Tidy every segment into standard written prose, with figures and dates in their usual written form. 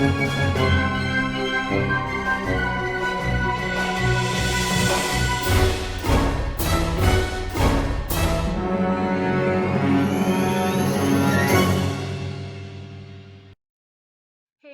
Hey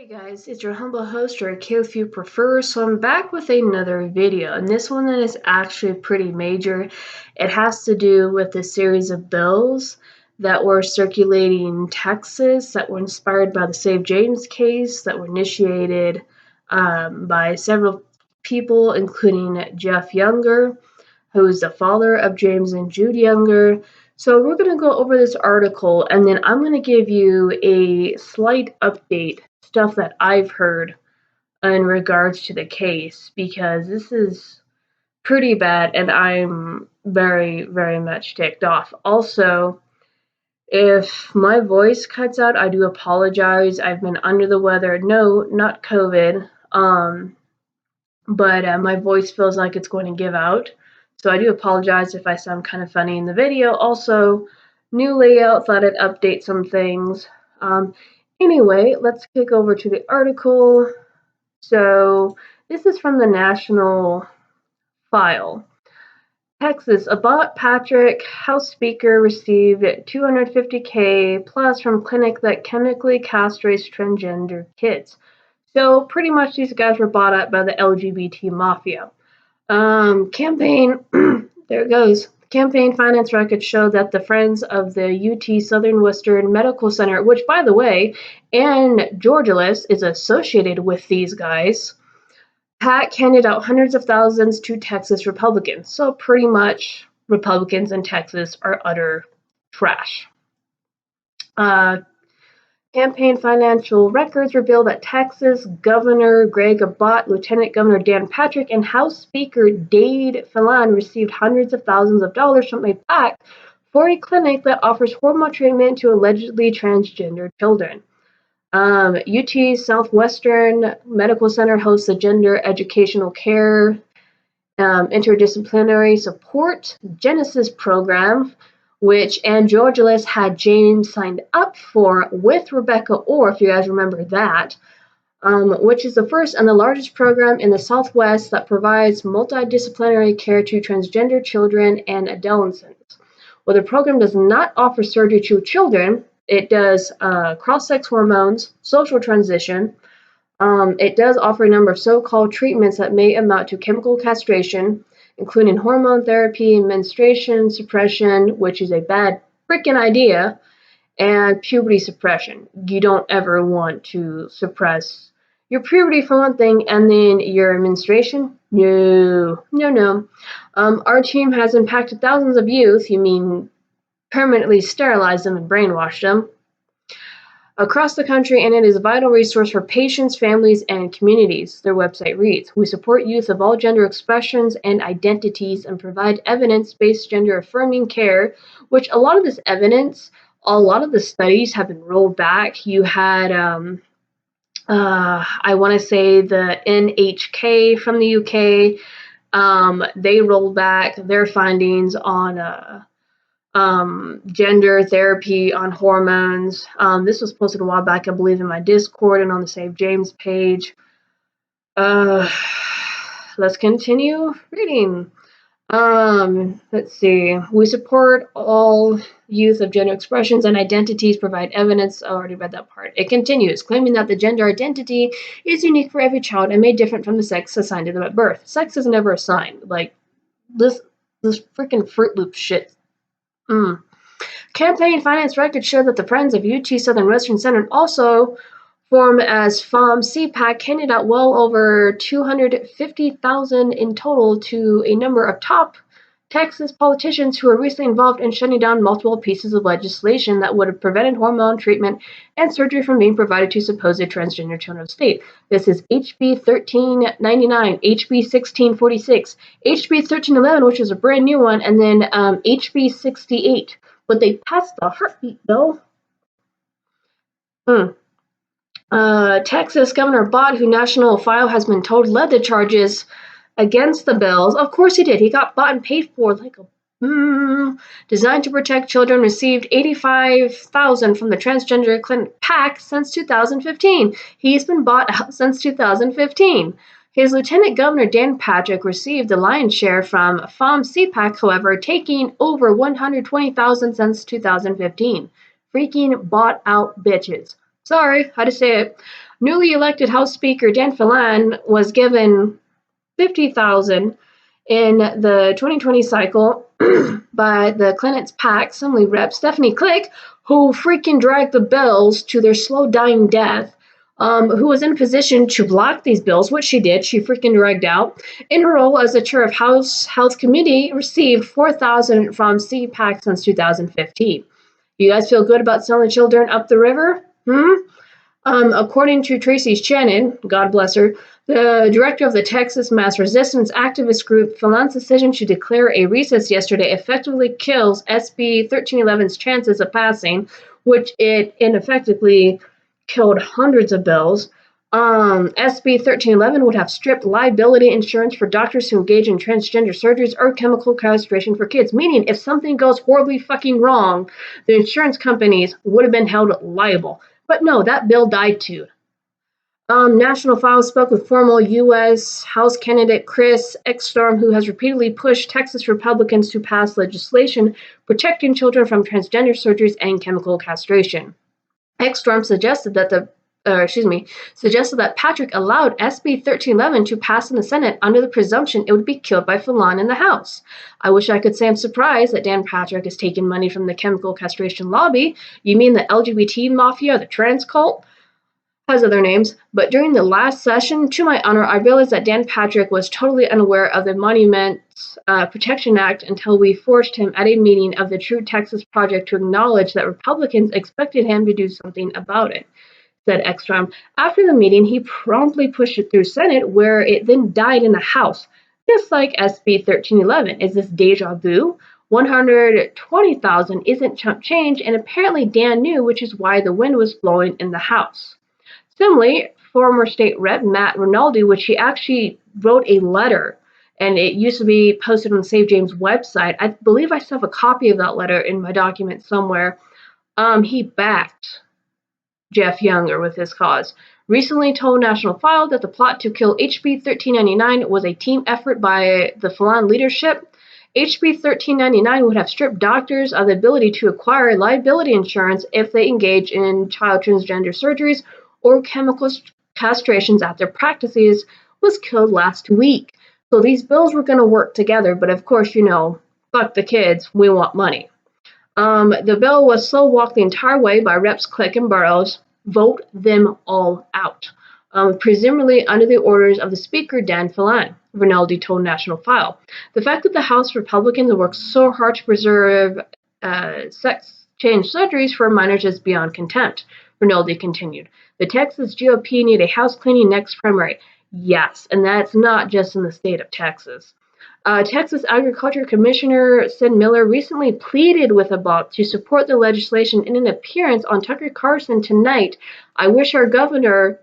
guys, it's your humble host, or Kill if you prefer. So I'm back with another video, and this one is actually pretty major. It has to do with a series of bills that were circulating in Texas that were inspired by the Save James case, that were initiated by several people, including Jeff Younger, who is the father of James and Jude Younger. So we're going to go over this article, and then I'm going to give you a slight update, stuff that I've heard in regards to the case, because this is pretty bad, and I'm very, very much ticked off. Also, if my voice cuts out, I do apologize. I've been under the weather. No, not COVID. But my voice feels like it's going to give out. So I do apologize if I sound kind of funny in the video. Also, new layout, thought I'd update some things. Anyway, let's kick over to the article. So this is from the National File. Texas, Abbott Patrick, House Speaker, received $250K plus from clinic that chemically castrates transgender kids. So pretty much these guys were bought up by the LGBT mafia. Campaign, there it goes. Campaign finance records show that the Friends of the UT Southwestern Medical Center, which, by the way, Ann Georgelis is associated with these guys, PAC handed out hundreds of thousands to Texas Republicans. So pretty much Republicans in Texas are utter trash. Campaign financial records reveal that Texas Governor Greg Abbott, Lieutenant Governor Dan Patrick, and House Speaker Dade Phelan received hundreds of thousands of dollars from a PAC for a clinic that offers hormone treatment to allegedly transgender children. UT Southwestern Medical Center hosts a gender educational care interdisciplinary support Genesis program, which Ann Georgelis had James signed up for with Rebecca Orr, if you guys remember that, which is the first and the largest program in the Southwest that provides multidisciplinary care to transgender children and adolescents. While the program does not offer surgery to children, it does cross-sex hormones, social transition. It does offer a number of so-called treatments that may amount to chemical castration, including hormone therapy, menstruation suppression, which is a bad freaking idea, and puberty suppression. You don't ever want to suppress your puberty for one thing, and then your menstruation? No, no, no. Our team has impacted thousands of youth. You mean permanently sterilized them and brainwashed them across the country, and it is a vital resource for patients, families, and communities. Their website reads, "We support youth of all gender expressions and identities and provide evidence-based gender-affirming care," which a lot of this evidence, a lot of the studies have been rolled back. You had, I want to say the NHK from the UK, they rolled back their findings on gender therapy, on hormones. This was posted a while back, I believe, in my Discord and on the Save James page. Let's continue reading. Let's see. We support all youth of gender expressions and identities, provide evidence. I already read that part. It continues, claiming that the gender identity is unique for every child and made different from the sex assigned to them at birth. Sex is never assigned. Like, this freaking Fruit Loop shit. Campaign finance records show that the Friends of UT Southwestern Center, also formed as FOM CPAC, handed out well over $250,000 in total to a number of top Texas politicians who were recently involved in shutting down multiple pieces of legislation that would have prevented hormone treatment and surgery from being provided to supposed transgender children of the state. This is HB 1399, HB 1646, HB 1311, which is a brand new one, and then HB 68. But they passed the heartbeat bill. Texas Governor Abbott, who National File has been told led the charges against the bills. Of course he did. He got bought and paid for like a Designed to protect children, received $85,000 from the transgender clinic PAC since 2015. He's been bought out since 2015. His Lieutenant Governor Dan Patrick received the lion's share from FOM CPAC, however, taking over $120,000 since 2015. Freaking bought out bitches. Sorry, had to say it. Newly elected House Speaker Dan Phelan was given $50,000 in the 2020 cycle by the Clinton's PAC Assembly Rep Stephanie Click, who freaking dragged the bills to their slow dying death, who was in a position to block these bills, which she did. She freaking dragged out. In her role as the chair of House Health Committee, received $4,000 from CPAC since 2015. You guys feel good about selling children up the river? According to Tracy Shannon, God bless her, the director of the Texas Mass Resistance activist group, Phelan's decision to declare a recess yesterday effectively kills SB 1311's chances of passing, which it ineffectively killed hundreds of bills. SB 1311 would have stripped liability insurance for doctors who engage in transgender surgeries or chemical castration for kids, meaning if something goes horribly fucking wrong, the insurance companies would have been held liable. But no, that bill died too. National File spoke with former U.S. House candidate Chris Ekstrom, who has repeatedly pushed Texas Republicans to pass legislation protecting children from transgender surgeries and chemical castration. Ekstrom suggested that Patrick allowed SB 1311 to pass in the Senate under the presumption it would be killed by Phelan in the House. I wish I could say I'm surprised that Dan Patrick is taking money from the chemical castration lobby. You mean the LGBT mafia, the trans cult? Has other names, but during the last session, to my honor, I realized that Dan Patrick was totally unaware of the Monuments Protection Act until we forced him at a meeting of the True Texas Project to acknowledge that Republicans expected him to do something about it, said Ekstrom. After the meeting, he promptly pushed it through Senate, where it then died in the House, just like SB 1311. Is this deja vu? $120,000 isn't chump change, and apparently Dan knew, which is why the wind was blowing in the House. Similarly, former state rep Matt Ronaldo, which he actually wrote a letter, and it used to be posted on the Save James website. I believe I still have a copy of that letter in my document somewhere. He backed Jeff Younger with his cause. Recently told National File that the plot to kill HB 1399 was a team effort by the Phelan leadership. HB 1399 would have stripped doctors of the ability to acquire liability insurance if they engage in child transgender surgeries or chemical castrations at their practices, was killed last week. So these bills were going to work together, but of course, fuck the kids, we want money. The bill was slow walked the entire way by Reps Click and Burrows. Vote them all out. Presumably under the orders of the Speaker, Dan Phelan, Rinaldi told National File. The fact that the House Republicans worked so hard to preserve sex change surgeries for minors is beyond contempt, Rinaldi continued. The Texas GOP need a house cleaning next primary. Yes, and that's not just in the state of Texas. Texas Agriculture Commissioner Sid Miller recently pleaded with Abbott to support the legislation in an appearance on Tucker Carlson tonight. I wish our governor,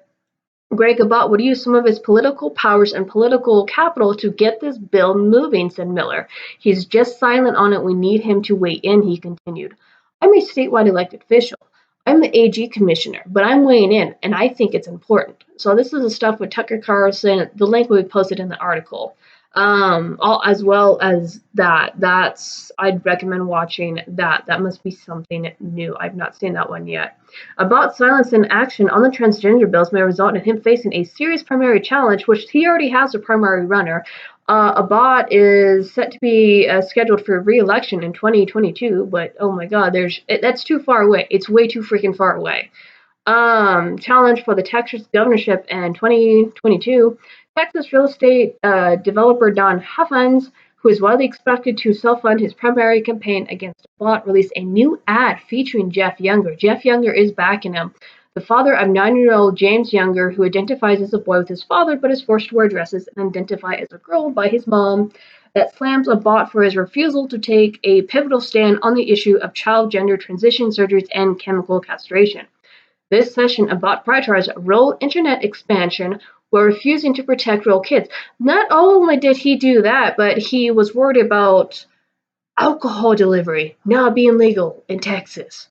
Greg Abbott, would use some of his political powers and political capital to get this bill moving, said Miller. He's just silent on it. We need him to weigh in, he continued. I'm a statewide elected official. I'm the AG commissioner, but I'm weighing in, and I think it's important. So this is the stuff with Tucker Carlson. The link will be posted in the article. As well as I'd recommend watching that. That must be something new. I've not seen that one yet. About silence and action on the transgender bills may result in him facing a serious primary challenge, which he already has a primary runner. Abbott is set to be scheduled for re-election in 2022, but oh my God, that's too far away. It's way too freaking far away. Challenge for the Texas governorship in 2022. Texas real estate developer Don Huffins, who is widely expected to self-fund his primary campaign against Abbott, released a new ad featuring Jeff Younger. Jeff Younger is backing him. The father of 9-year-old James Younger, who identifies as a boy with his father but is forced to wear dresses and identify as a girl by his mom, that slams Abbott for his refusal to take a pivotal stand on the issue of child gender transition surgeries and chemical castration. This session, Abbott prioritized rural internet expansion while refusing to protect rural kids. Not only did he do that, but he was worried about alcohol delivery now being legal in Texas.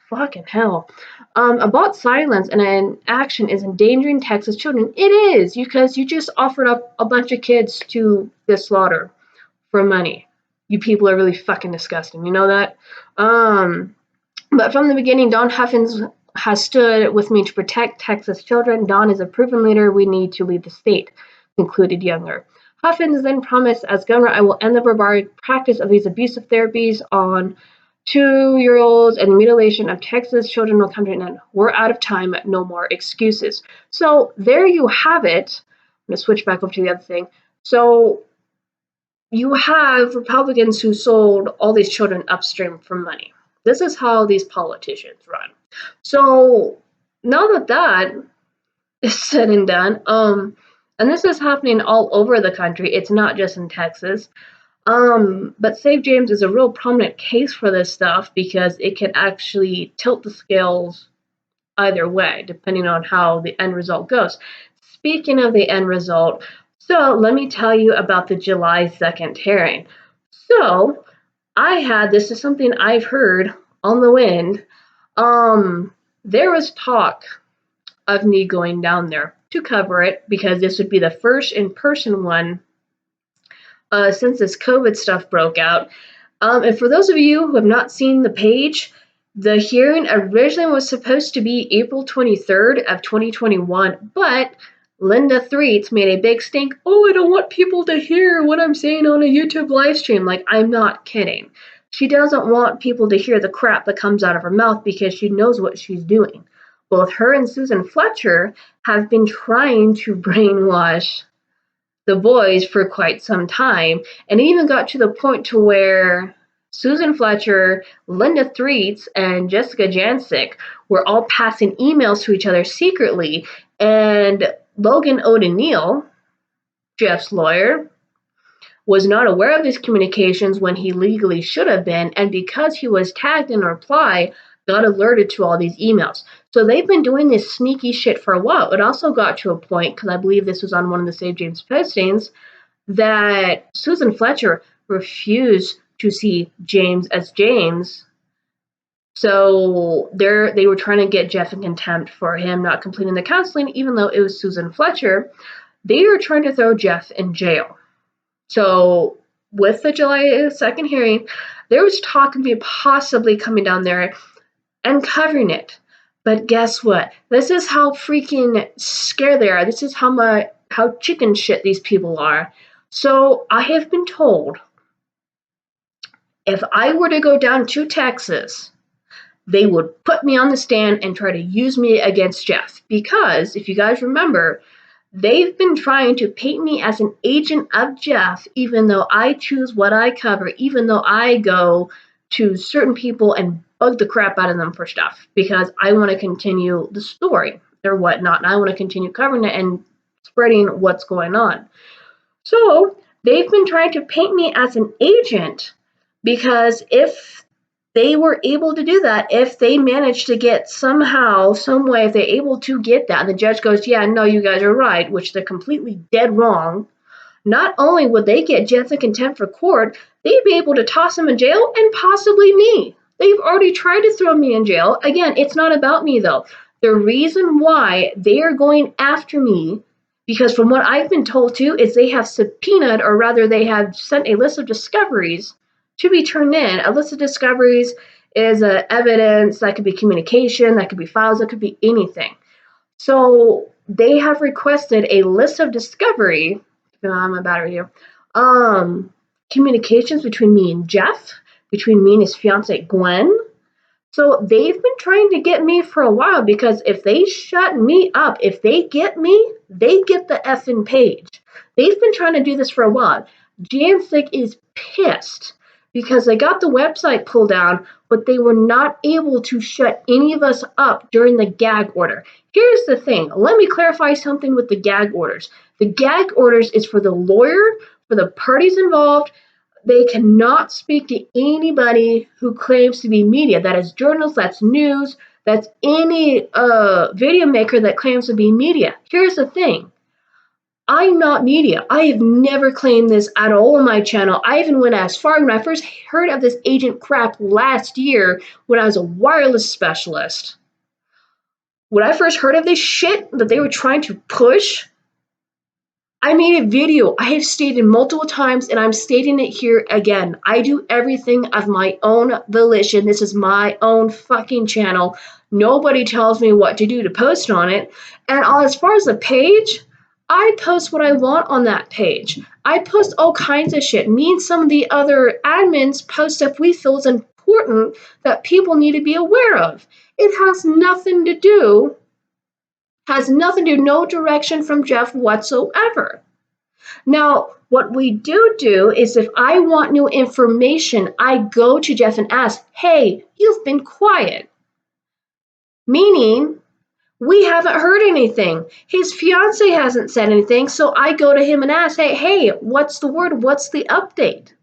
Fucking hell. About silence and inaction is endangering Texas children. It is, because you just offered up a bunch of kids to the slaughter for money. You people are really fucking disgusting. You know that? But from the beginning, Don Huffins has stood with me to protect Texas children. Don is a proven leader. We need to lead the state, concluded Younger. Huffins then promised, as governor, I will end the barbaric practice of these abusive therapies on 2-year-olds and the mutilation of Texas children will come to an end. We're out of time. No more excuses. So there you have it. I'm going to switch back over to the other thing. So you have Republicans who sold all these children upstream for money. This is how these politicians run. So now that that is said and done, and this is happening all over the country. It's not just in Texas. But Save James is a real prominent case for this stuff because it can actually tilt the scales either way, depending on how the end result goes. Speaking of the end result, so let me tell you about the July 2nd hearing. So this is something I've heard on the wind. There was talk of me going down there to cover it because this would be the first in-person one since this COVID stuff broke out. And for those of you who have not seen the page, the hearing originally was supposed to be April 23rd of 2021, but Linda Threets made a big stink. Oh, I don't want people to hear what I'm saying on a YouTube live stream. Like, I'm not kidding. She doesn't want people to hear the crap that comes out of her mouth because she knows what she's doing. Both her and Susan Fletcher have been trying to brainwash the boys for quite some time, and it even got to the point to where Susan Fletcher, Linda Threets, and Jessica Jancic were all passing emails to each other secretly, and Logan O'Neill, Jeff's lawyer, was not aware of these communications when he legally should have been, and because he was tagged in a reply, got alerted to all these emails. So they've been doing this sneaky shit for a while. It also got to a point, because I believe this was on one of the Save James postings, that Susan Fletcher refused to see James as James. So they were trying to get Jeff in contempt for him not completing the counseling, even though it was Susan Fletcher. They were trying to throw Jeff in jail. So with the July 2nd hearing, there was talk of me possibly coming down there and covering it. But guess what? This is how freaking scared they are. This is how chicken shit these people are. So I have been told if I were to go down to Texas, they would put me on the stand and try to use me against Jeff. Because if you guys remember, they've been trying to paint me as an agent of Jeff, even though I choose what I cover, even though I go to certain people and bug the crap out of them for stuff, because I want to continue the story or whatnot, and I want to continue covering it and spreading what's going on. So they've been trying to paint me as an agent, because if they were able to do that, if they managed to get somehow, some way, if they're able to get that, and the judge goes, yeah, no, you guys are right, which they're completely dead wrong, not only would they get Jeff in contempt for court, they'd be able to toss him in jail and possibly me. They've already tried to throw me in jail. Again, it's not about me, though. The reason why they are going after me, because from what I've been told, too, is they have subpoenaed, or rather they have sent a list of discoveries to be turned in. A list of discoveries is evidence. That could be communication, that could be files, that could be anything. So they have requested a list of discovery. I'm a battery here. Communications between me and Jeff, between me and his fiance Gwen. So they've been trying to get me for a while, because if they shut me up, if they get me, they get the effing page. They've been trying to do this for a while. Jancic is pissed because they got the website pulled down, but they were not able to shut any of us up during the gag order. Here's the thing. Let me clarify something with the gag orders. The gag orders is for the lawyer, for the parties involved. They cannot speak to anybody who claims to be media. That is journalists, that's news, that's any video maker that claims to be media. Here's the thing. I'm not media. I have never claimed this at all on my channel. I even went as far when I first heard of this agent crap last year when I was a wireless specialist. When I first heard of this shit that they were trying to push, I made a video. I have stated multiple times and I'm stating it here again. I do everything of my own volition. This is my own fucking channel. Nobody tells me what to do to post on it. And as far as the page, I post what I want on that page. I post all kinds of shit. Me and some of the other admins post stuff we feel is important that people need to be aware of. It has nothing to do no direction from Jeff whatsoever. Now, what we do is if I want new information, I go to Jeff and ask, hey, you've been quiet. Meaning, we haven't heard anything. His fiance hasn't said anything, so I go to him and ask, hey, what's the word? What's the update?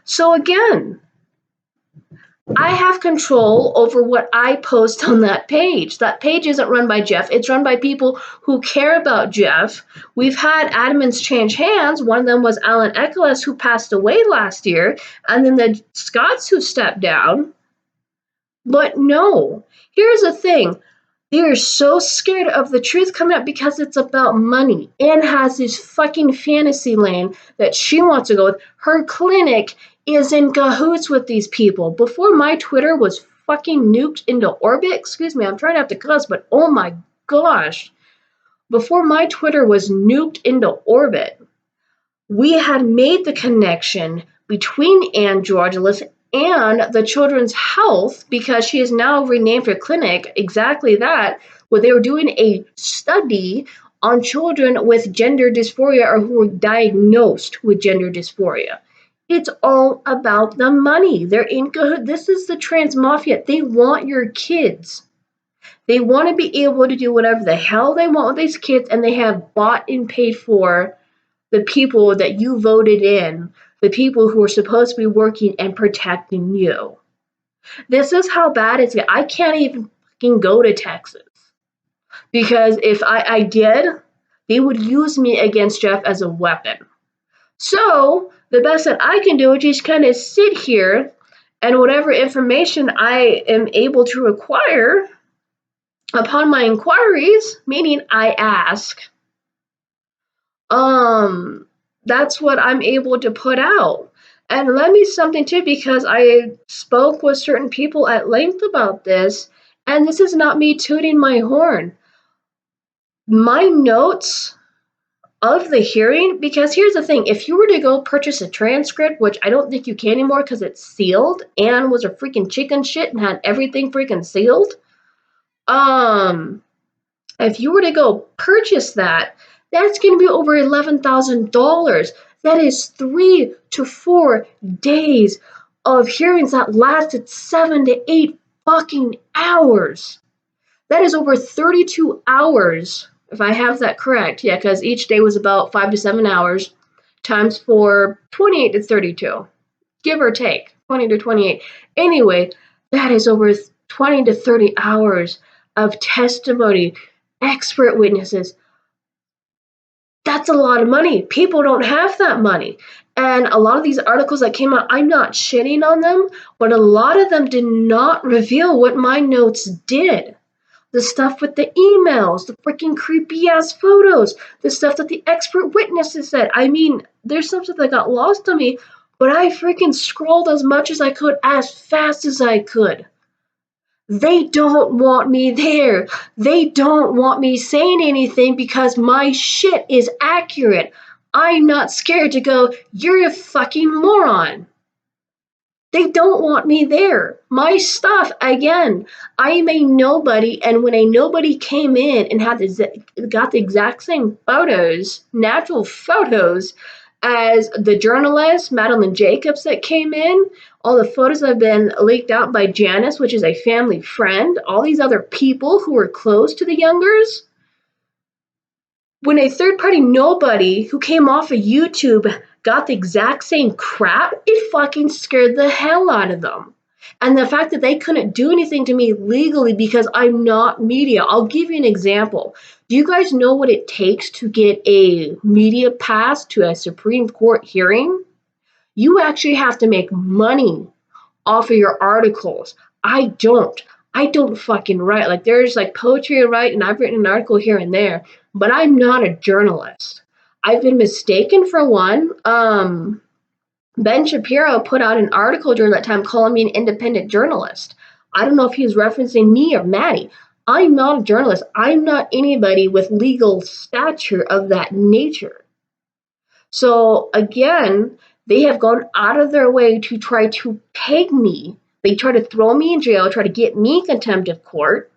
So again, I have control over what I post on that page. That page isn't run by Jeff. It's run by people who care about Jeff. We've had admins change hands. One of them was Alan Ekeles, who passed away last year, and then the Scots who stepped down. But no, here's the thing. They're so scared of the truth coming up because it's about money. Anne has this fucking fantasy land that she wants to go with. Her clinic is in cahoots with these people. Before my Twitter was fucking nuked into orbit, excuse me, I'm trying not to cuss, but oh my gosh. Before my Twitter was nuked into orbit, we had made the connection between Anne Georgelis and the Children's Health, because she is now renamed her clinic exactly that, where they were doing a study on children with gender dysphoria or who were diagnosed with gender dysphoria. It's all about the money. They're in cahoots. This is the trans mafia. They want your kids. They want to be able to do whatever the hell they want with these kids, and they have bought and paid for the people that you voted in, the people who are supposed to be working and protecting you. This is how bad it's getting. I can't even fucking go to Texas because if I did, they would use me against Jeff as a weapon. So the best that I can do is just kind of sit here and whatever information I am able to acquire upon my inquiries, meaning I ask, that's what I'm able to put out. And let me something too, because I spoke with certain people at length about this, and this is not me tooting my horn. My notes of the hearing, because here's the thing, if you were to go purchase a transcript, which I don't think you can anymore because it's sealed, Anne was a freaking chicken shit and had everything freaking sealed. If you were to go purchase that, that's going to be over $11,000. That is 3 to 4 days of hearings that lasted 7 to 8 fucking hours. That is over 32 hours, if I have that correct. Yeah, because each day was about 5 to 7 hours, times 4, 28 to 32. Give or take, 20 to 28. Anyway, that is over 20 to 30 hours of testimony, expert witnesses. That's a lot of money. People don't have that money. And a lot of these articles that came out, I'm not shitting on them, but a lot of them did not reveal what my notes did. The stuff with the emails, the freaking creepy ass photos, the stuff that the expert witnesses said. I mean, there's some stuff that got lost on me, but I freaking scrolled as much as I could, as fast as I could. They don't want me there. They don't want me saying anything because my shit is accurate. I'm not scared to go, you're a fucking moron. They don't want me there. My stuff, again, I am a nobody, and when a nobody came in and got the exact same photos, natural photos, as the journalist, Madeline Jacobs, that came in, all the photos have been leaked out by Janice, which is a family friend, all these other people who were close to the Youngers. When a third-party nobody who came off of YouTube got the exact same crap, it fucking scared the hell out of them. And the fact that they couldn't do anything to me legally because I'm not media. I'll give you an example. Do you guys know what it takes to get a media pass to a Supreme Court hearing? You actually have to make money off of your articles. I don't. I don't fucking write. Like, there's like poetry I write, and I've written an article here and there, but I'm not a journalist. I've been mistaken for one. Ben Shapiro put out an article during that time calling me an independent journalist. I don't know if he was referencing me or Maddie. I'm not a journalist. I'm not anybody with legal stature of that nature. So again, they have gone out of their way to try to peg me. They try to throw me in jail, try to get me contempt of court.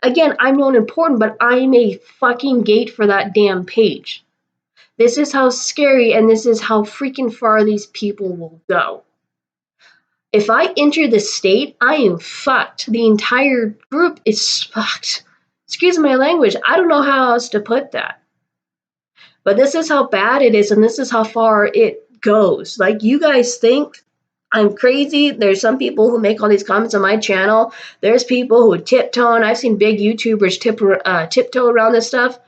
Again, I'm not important, but I'm a fucking gate for that damn page. This is how scary and this is how freaking far these people will go. If I enter the state, I am fucked. The entire group is fucked. Excuse my language. I don't know how else to put that. But this is how bad it is, and this is how far it goes. Like, you guys think I'm crazy. There's some people who make all these comments on my channel. There's people who tiptoe, and I've seen big YouTubers tiptoe around this stuff.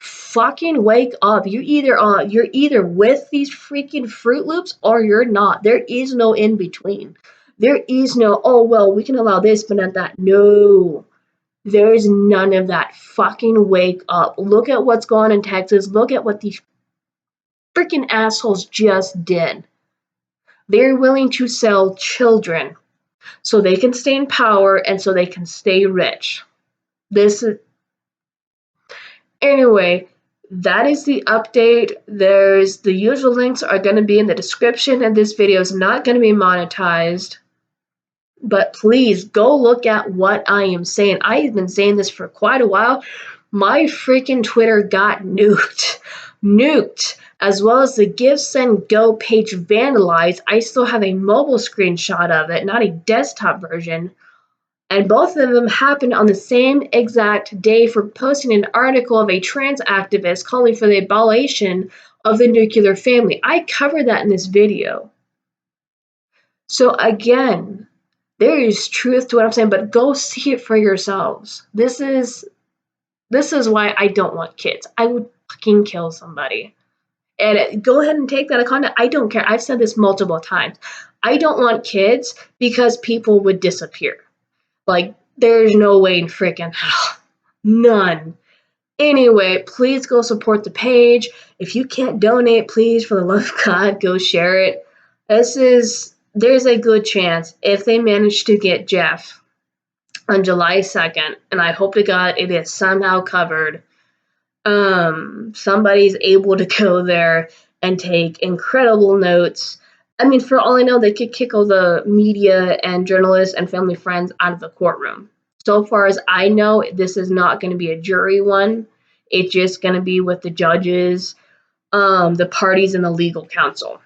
Fucking wake up. You're either with these freaking Fruit Loops or you're not. There is no in between. There is no, oh, well, we can allow this, but not that. No. There is none of that. Fucking wake up. Look at what's going on in Texas. Look at what these freaking assholes just did. They're willing to sell children so they can stay in power and so they can stay rich. Anyway, that is the update. There's the usual links are going to be in the description, and this video is not going to be monetized. But please go look at what I am saying. I have been saying this for quite a while. My freaking Twitter got nuked, as well as the Give Send Go page vandalized. I still have a mobile screenshot of it, not a desktop version. And both of them happened on the same exact day for posting an article of a trans activist calling for the abolition of the nuclear family. I covered that in this video. So again, there is truth to what I'm saying, but go see it for yourselves. This is why I don't want kids. I would fucking kill somebody. And go ahead and take that as content. I don't care. I've said this multiple times. I don't want kids because people would disappear. Like, there's no way in freaking hell. None. Anyway, please go support the page. If you can't donate, please, for the love of God, go share it. There's a good chance if they manage to get Jeff on July 2nd, and I hope to God it is somehow covered, somebody's able to go there and take incredible notes. I mean, for all I know, they could kick all the media and journalists and family friends out of the courtroom. So far as I know, this is not going to be a jury one. It's just going to be with the judges, the parties, and the legal counsel.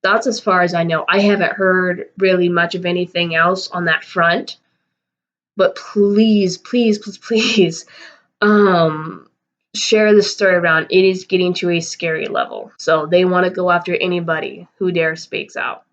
That's as far as I know. I haven't heard really much of anything else on that front. But please, please, please, please, share the story around. It is getting to a scary level. So they want to go after anybody who dares speaks out.